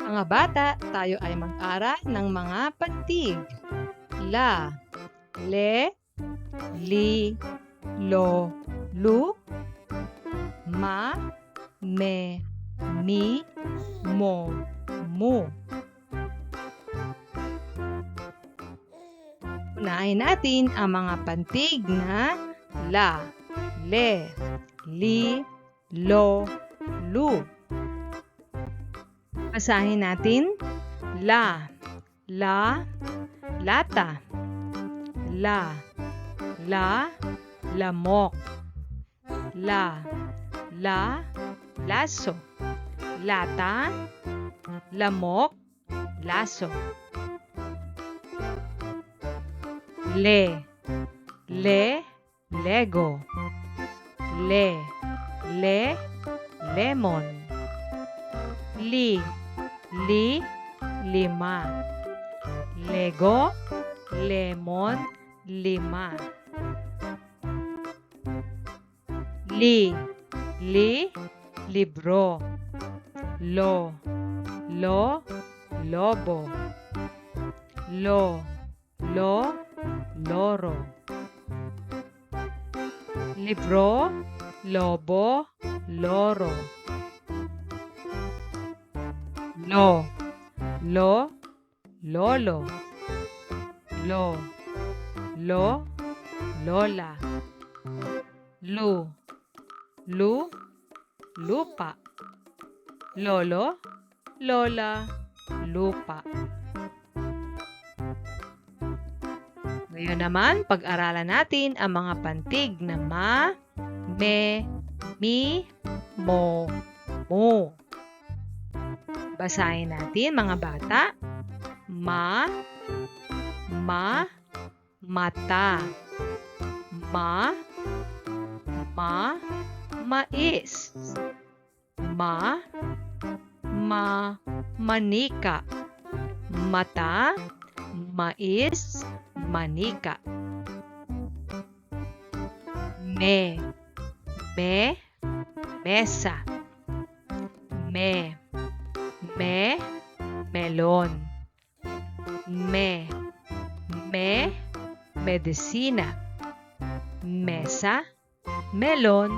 Mga bata, tayo ay mag-aral ng mga pantig. La, le, li, lo, lu, ma, me, mi, mo, mu. Unahin natin ang mga pantig na la, le, li, lo, lu. Basahin natin. La, lata. La, lamok. La, laso. Lata, lamok, laso. Le, lego. Le, lemon. Li, lima. Lego, lemon, lima. Li, libro. Lo, lobo. Lo, loro. Libro, lobo, loro. Lo, lolo. Lo, lola. Lu, lupa. Lolo, lola, lupa. Ngayon naman, pag-aralan natin ang mga pantig na ma, me, mi, mo, mu. Basahin natin mga bata. Ma, mata. Ma, mais. Ma, manika. Mata, mais, manika. Me, mesa. Me, melon. Me, medicina. Mesa, melon,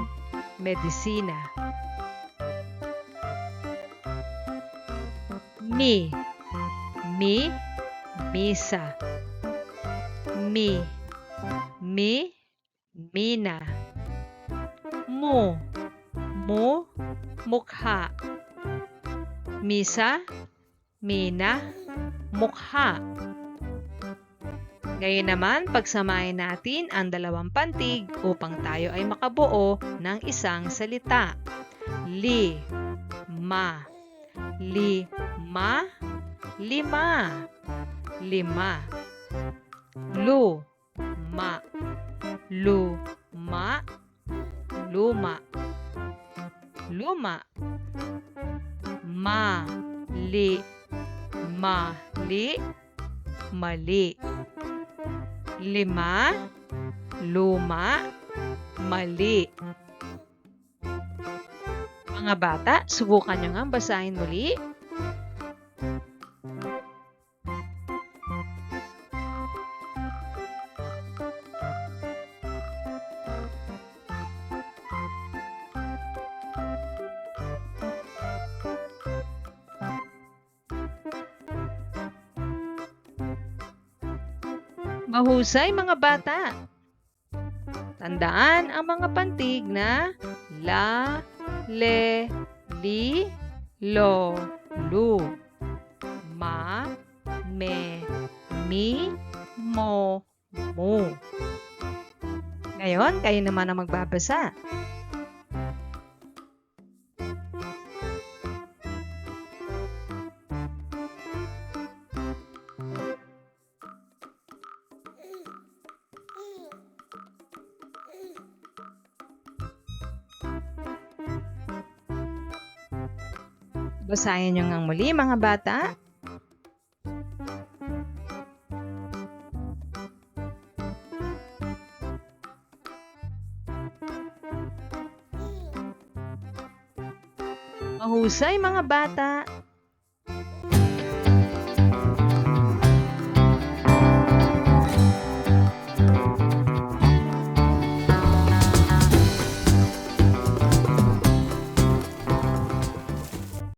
medicina. Mi, misa. Mi, mina. Mu, mukha. Misa, mina, mukha. Ngayon naman, pagsamahin natin ang dalawang pantig upang tayo ay makabuo ng isang salita. Lima. Lima, lima. Luma, luma. Luma. Mali, mali. Lima, luma, mali. Mga bata, subukan nyo nga basahin muli. Mahusay mga bata. Tandaan ang mga pantig na la, le, li, lo, lu. Ma, me, mi, mo, mu. Ngayon, kayo naman ang magbabasa. Basahin nyo ngang muli mga bata. Mahusay mga bata.